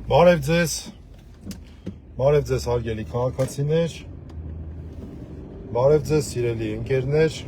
Բարև ձեզ հարգելի քաղաքացիներ, բարև ձեզ սիրելի ընկերներ,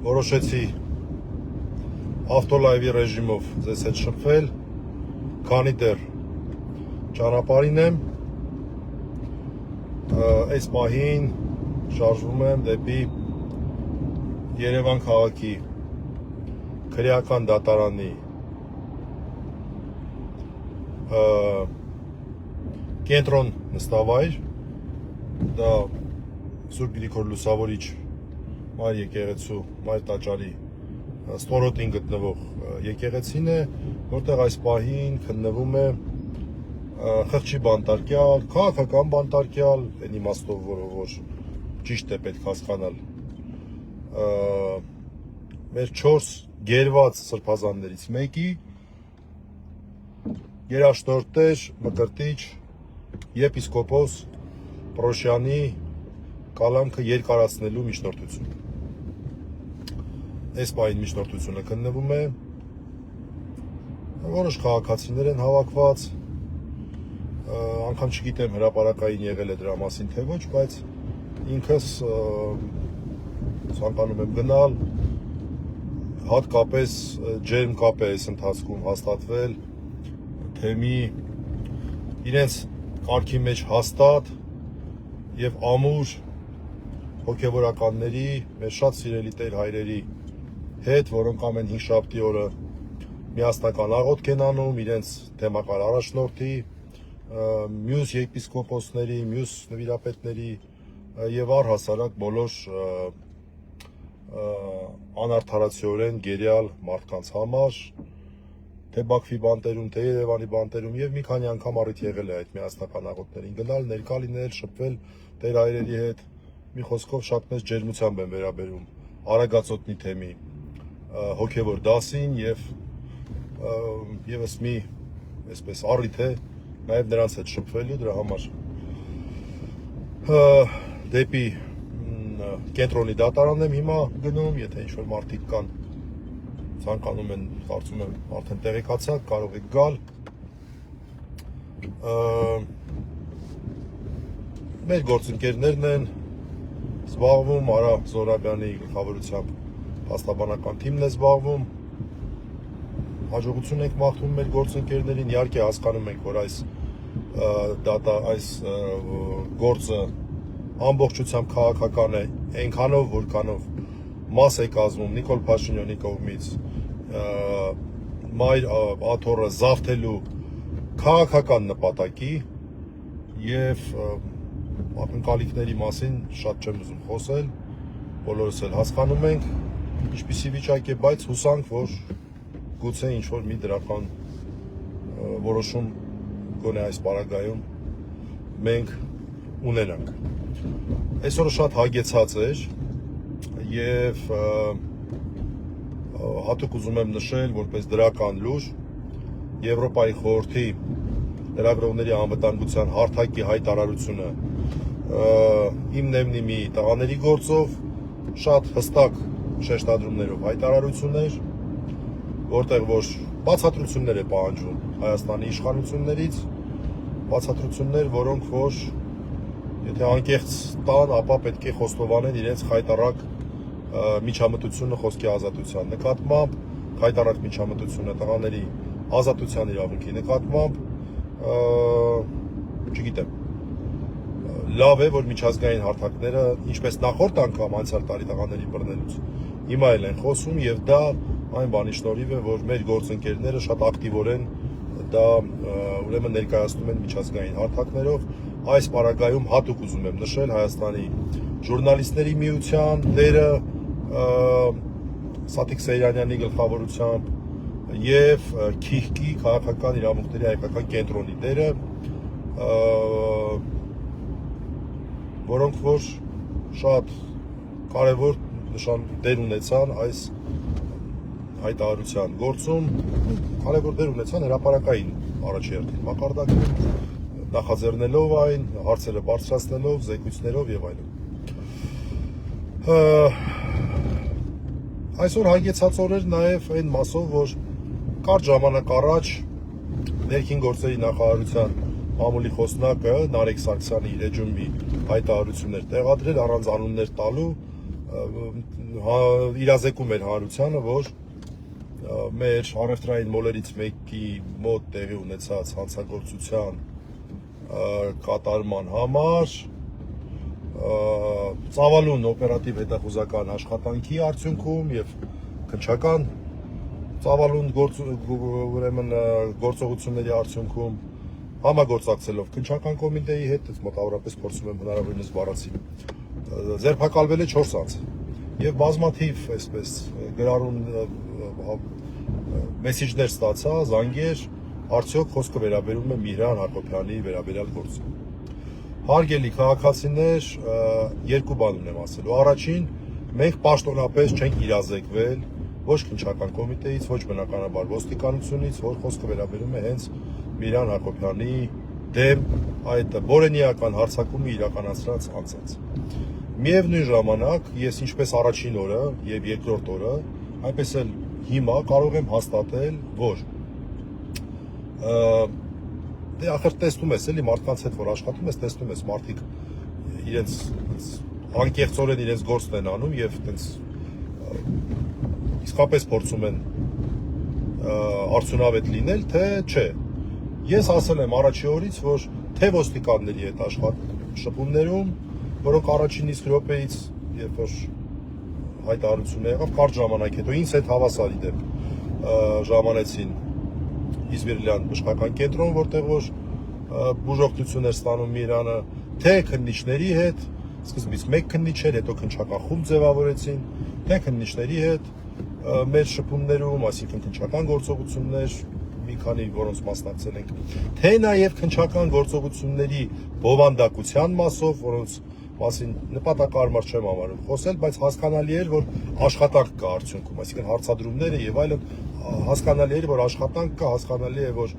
որոշեցի ավտոլայվի ռեժիմով ձեզ հետ շփվել, քանի դեռ ճանապարհին եմ, այս պահին շարժվում եմ դեպի Երևան քաղաքի քրեական դատարանի կենտրոն նստավայր, դա Սուրբ Գրիգոր Լուսավորիչ մայր եկեղեցու, մայր տաճարի ստորոտին գտնվող եկեղեցին է, որտեղ այս պահին քննվում է խղճի բանտարկյալ, քաղաքական բանտարկյալ, այն իմաստով, որ ճիշտ է պետք հասկանալ, մեր 4 գերված սրբազաններից մեկի երաշտորտեր, մկրտիչ, եպիսկոպոս Պրոշյանի կալանքը երկարացնելու միջնորդություն։ Այս պահին միջնորդությունը քննվում է, որոշ քաղաքացիներ են հավաքված, անգամ չգիտեմ հրապարակային եղել է դրա մասին թե ոչ, բայց ինքս ցանկանում եմ գնալ, հատկապես ջերմ կապ է այս ընթացքում հաստատվել թեմի իրենց կարգի մեջ հաստատ եւ ամուր հոգեվորականների, մեր շատ սիրելի տեր հայրերի հետ, որոնք ամեն 5 շաբթի օրը միասնական աղոթք են անում իրենց թեմակալ առաջնորդի, մյուս եպիսկոպոսների, մյուս նվիրապետների եւ առհասարակ բոլոր անարդարացիորեն գերիալ մարդկանց համար, թե Բաքվի բանտերում, թե Երևանի բանտերում եւ մի քանի անգամ առիթ եղել է այդ միասնական աղոթքներին գնալ, ներկա լինել, շփվել տեր հայրերի հետ, մի խոսքով շատ մեծ ջերմությամբ են վերաբերում Արագածոտնի թեմի հոգեվոր դասին եւ եւս մի այսպես առիթ է նաեւ նրանց հետ շփվելու, դրա համար դեպի կենտրոնի դատարան եմ հիմա գնում, եթե ինչ-որ մարդիկ կան ցանկանում են, կարծում եմ արդեն տեղեկացած, կարող եք գալ, մեր գործընկերներն են զբաղվում, Արա Զոհրաբյանի գլխավորությամբ փաստաբանական թիմն է զբաղվում, հաջողություն ենք մաղթում մեր գործընկերներին, իհարկե հասկանում ենք, որ այս գործը ամբողջությամբ քաղաքական է, այնքանով, որքանով մաս է կազմում Նիկոլ Փաշինյանի կողմից մայր աթոռը զավթելու քաղաքական նպատակի եւ ակնկալիքների մասին շատ չեմ ուզում խոսել, բոլորս էլ հասկանում ենք ինչպիսի վիճակ է, բայց հուսանք, որ գուցե ինչ-որ մի դրական որոշում գոնե այս պարագայում մենք ունենանք։ Այսօրը շատ հագեցած էր եւ հատուկ ուզում եմ նշել, որպես դրական լուր, Եվրոպայի խորհրդի լրագրողների անվտանգության հարթակի հայտարարությունը իմ նեմնիմի տղաների գործով շատ հստակ շեշտադրումներով հայտարարություններ, որտեղ որ բացատրություններ է պահանջում Հայաստանի իշխանություններից, բացատրություններ, որոնք որ եթե անկեղծ տան, ապա պետք է խոստովանեն իրենց խայտառակ միջամտությունը խոսքի ազատության նկատմամբ, խայտառակ միջամտությունը տղաների ազատության իրավունքի նկատմամբ, չգիտեմ, լավ է, որ միջազգային հարթակները, ինչպես նախորդ անգամ անցյալ տարի տղաների բռնելուց, հիմա էլ են խոսում եւ դա այն բանի շնորհիվ է, որ մեր գործընկերները շատ ակտիվորեն դա ուրեմն ներկայացնում են միջազգային հարթակներով, այս պարագայում հատուկ ուզում եմ նշել Հայաստանի ժուրնալիստների միության դերը Սաթիկ Սեյրանյանի գլխավորությամբ եւ Քիհկի քաղաքական իրավունքների հայկական կենտրոնի դերը, որոնք որ շատ կարևոր նշան դեր ունեցան այս հայտարարության գործում, կարևոր դեր ունեցան հրապարակային առաջերտին մակարդակում, նախաձեռնելով այն, հարցերը բարձրացնելով, զեկույցներով եւ այլն։ Այսօր հագեցած օրեր նաև այն մասով, որ Կարճ ժամանակ առաջ ներքին գործերի նախարարության մամուլի խոսնակը Նարեկ Սարգսյանի իր էջում մի հայտարարություններ տեղադրել առանց անուններ տալու իրազեկում էր հանրությանը, որ մեր առևտրային մոլերից մեկի մոտ տեղի ունեցած հանցագործության կատարման համար ծավալուն օպերատիվ հետախուզական աշխատանքի արդյունքում եւ քննչական ծավալուն գործողությունների արդյունքում համագործակցելով քննչական կոմիտեի հետ, մոտավորապես փորձում եմ հնարավորինս բառացի, ձերբակալվել է 4 անձ եւ բազմաթիվ այսպես գրառուն մեսիջներ ստացա, զանգեր, արդյոք խոսքը վերաբերում է Միհրան Հակոբյանի վերաբերյալ գործին։ Հարգելի քաղաքացիներ, երկու բան ունեմ ասելու։ Առաջին, մենք պաշտոնապես չենք իրազեկվել ոչ քննչական կոմիտեից, ոչ բնականաբար ոստիկանությունից, որ խոսքը վերաբերում է հենց Միհրան Հակոբյանի դեմ այդ բորենիական հարձակումը իրականացրած անձանց։ Միևնույն ժամանակ, ես ինչպես առաջին օրը եւ երկրորդ օրը, այնպես էլ հիմա կարող եմ հաստատել, որ դե ախր տեսնում ես էլի մարդկանց հետ որ աշխատում ես, տեսնում ես մարդիկ իրենց անկեղծորեն իրենց գործն են անում եւ այտենց իսկապես փորձում են արդյունավետ լինել, թե չէ։ Ես ասել եմ առաջի օրից, որ թե ոստիկանների հետ շփումներում, որոնք առաջին իսկ րոպեից, երբ որ հայտարարությունը եղավ, կարճ ժամանակ հետո ինձ հետ հավասարի դեպք ժամանեցին Իզվիրլյան բժշկական կենտրոն, որտեղ որ բուժօգնություն էր ստանում Միհրանը, թե քննիչների հետ, սկզբից մեկ քննիչ էր, հետո քննչական խումբ ձևավորեցին, թե քննիչների հետ մեր շփումներում, այսինքն քննչական գործողություններ, մի քանի որոնց մասնակցել ենք, թե նաև քննչական գործողությունների բովանդակության մասով, որոնց մասին նպատակարար չեմ համարում խոսել, բայց հասկանալի էր, որ աշխատանք կա արդյունքում, այսինքն հարցադրումները եւ այլն, հասկանալի էր, որ աշխատանք կա, հասկանալի է, որ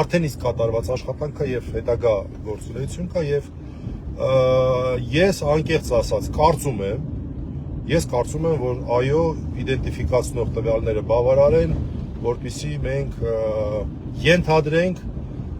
արդեն իսկ կատարված աշխատանք կա եւ հետագա գործունեություն կա եւ ես անկեղծ ասած կարծում եմ, որ այո, իդենտիֆիկացնող տվյալները բավարար են, որպեսզի մենք ենթադրենք,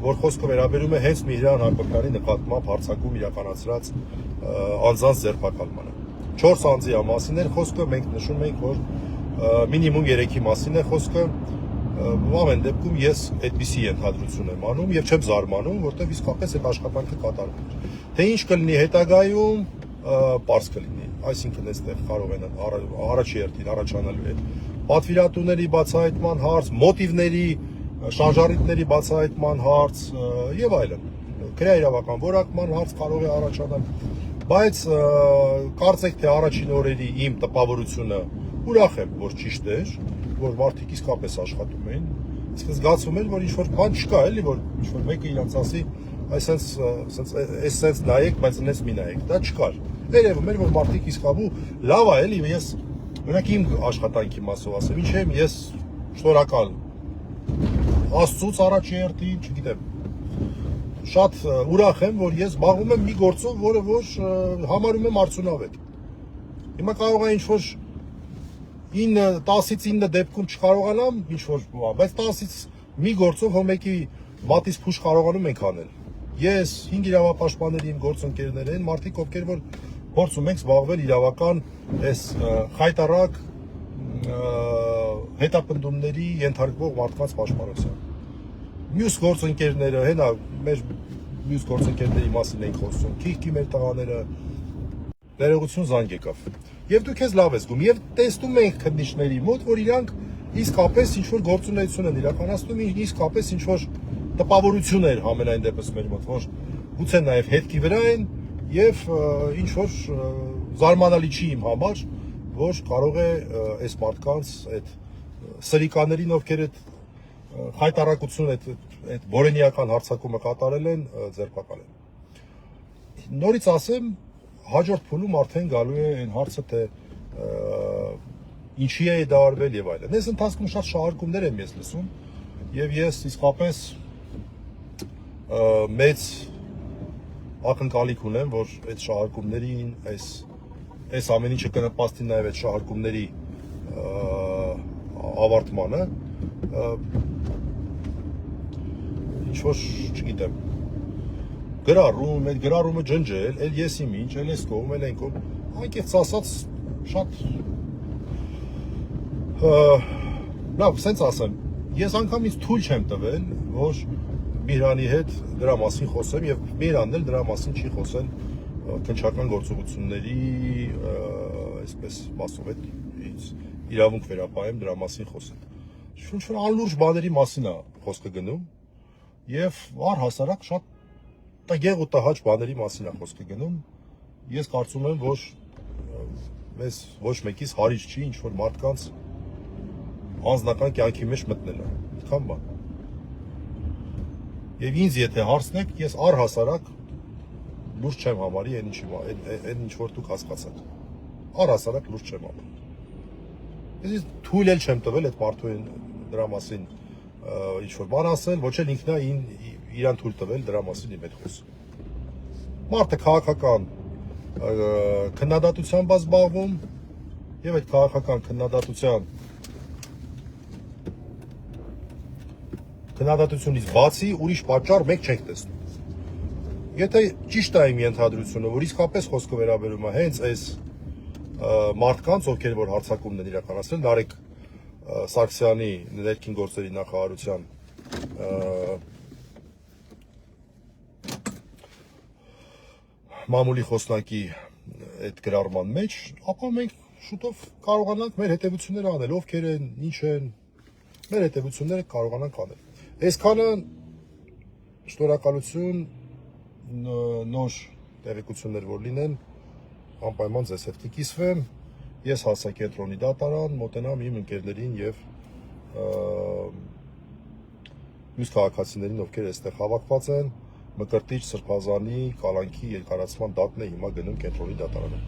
որ խոսքը վերաբերում է հենց Միհրան Հակոբյանի նկատմամբ հարձակում իրականացրած անձանց ձերբակալմանը։ 4 անձի մասին էր խոսքը, մենք նշում ենք, որ մինիմում 3-ի մասին է խոսքը, ամեն դեպքում ես այդպիսի ենթադրություն եմ անում եւ չեմ զարմանում, որտեղ իսկապես այդ աշխատանքը կատարվում է։ Թե ինչ կլինի հետագայում, պարզ կլինի, այսինքն այստեղ կարող են առաջի հերթին առաջանալու է պատվիրատուների բացահայտման հարց, մոտիվների, շարժառիթների բացահայտման հարց եւ այլն, քրեաիրավական որակման հարց կարող է առաջանալ, բայց կարծեք թե առաջին օրերի իմ տպավորությունը ուրախ եմ, որ ճիշտ էր, որ մարդիկ իսկապես աշխատում էին, իսկ զգացում էր, որ ինչ-որ բան չկա, էլի, որ ինչ-որ մեկը իրանց ասի, այսենց նայեք, բայց այնպես մի նայեք, դա չկար։ Երևում էր, որ մարդիկ իսկաբու լավ է, էլի, ես մենակ իմ աշխատանքի մասով ասեմ, ինչ եմ, ես շնորհակալ Աստծուց առաջի հերթին, չգիտեմ, շատ ուրախ եմ, որ ես զբաղվում եմ մի գործով, որը որ համարում եմ արդյունավետ։ Հիմա կարող է ինչ-որ 10-ից 9 դեպքում չկարողանամ ինչ-որ, բայց 10-ից մի գործով հոմեկի մատից փուշ կարողանում ենք անել։ Ես 5 իրավապաշտպանների իմ գործընկերներ են, մարդիկ ովքեր որ փորձում ենք զբաղվել իրավական այս խայտարակ հետապնդումների ենթարկվող մարդկանց պաշտպանությամբ։ Մյուս գործընկերները, հենա մեր մյուս գործընկերների մասին ենք խոսում, քիհ մեր տղաները, ներողություն զանգ եկավ։ Եվ դուք ես լավ ես զգում, եւ տեսնում ենք քննիչների մոտ, որ իրանք իսկապես ինչ-որ գործունեություն են իրականացնում, իսկապես ինչ-որ տպավորություն էր համենայն դեպս մեր մոտ, որ գուցե նաեւ հետքի վրա են եւ ինչ-որ զարմանալի չի իմ համար, որ կարող է այս մարդկանց այդ սրիկաներին, ովքեր այդ խայտարակություն, այդ բորենիական հարձակումը կատարել են, ձերբակալել։ Նորից ասեմ, հաջորդ փուլում արդեն գալու է այն հարցը, թե ինչի է դա արվել եւ այլն։ Այս ընթացքում շատ շահարկումներ եմ ես լսում եւ ես իսկապես մեծ ակնկալիք ունեմ, որ այդ շահարկումներին, այս ամեն ինչը կնպաստի նաեւ այդ շահարկումների ավարտմանը, ինչ որ, չգիտեմ, գրառում, այդ գրառումը ջնջել, էլ ես իմ ինչ, էլ ես կողմ, էլ այն կողմ, անկեղծ ասած շատ լավ, սենց ասեմ, ես անգամ ինձ թույլ չեմ տվել, որ Միհրանի հետ դրա մասին խոսեմ եւ Միհրանն էլ դրա մասին չի խոսել քննչական գործողությունների այսպես մասով այդ իրավունք վերապահեմ դրա մասին խոսել։ Շուտ-շուտ անլուրջ բաների մասին է խոսքը գնում եւ առհասարակ շատ տգեղ ու տհաճ բաների մասին է խոսքը գնում։ Ես կարծում եմ, որ մեզ ոչ մեկից հարիճ չի ինչ որ մարդկանց անձնական կյանքի մեջ մտնելը։ Այդքան բան։ Եվ ինձ եթե հարցնեք, ես առհասարակ լուրջ չեմ համարի այն ինչ որ դուք հասկացաք։ Առհասարակ լուրջ չեմ համարի։ Ես թույլ էլ չեմ տվել այդ մարդուն դրա մասին ինչ որ բան ասել, ոչ էլ ինքնա իրան թույլ տվել դրա մասին իմ հետ խոսել։ Մարդը քաղաքական քննադատությամբ է զբաղվում եւ այդ քաղաքական քննադատությունից բացի ուրիշ պատճառ մեկ չեք տեսնում։ Եթե ճիշտ է իմ ենթադրությունը, որ իսկապես խոսքը վերաբերում է հենց այս մարդկանց, ովքեր որ հարձակումն են իրականացրել, Նարեկ Սարգսյանի ներքին գործերի նախարարության մամուլի խոսնակի այդ գրառման մեջ, ապա մենք շուտով կարողանանք մեր հետևությունները անել, ովքեր են, ինչ են, մեր հետևությունները կարողանանք անել։ Այսքանը շնորհակալություն, նոր տեղեկություններ որ լինեն, անպայման ձեզ հետ կկիսվեմ, ես հասա կենտրոնի դատարան, մոտենամ իմ ընկերներին եւ մյուս քաղաքացիներին, ովքեր այստեղ հավաքված են, Մկրտիչ Սրբազանի կալանքի երկարացման դատն է հիմա գնում կենտրոնի դատարանը։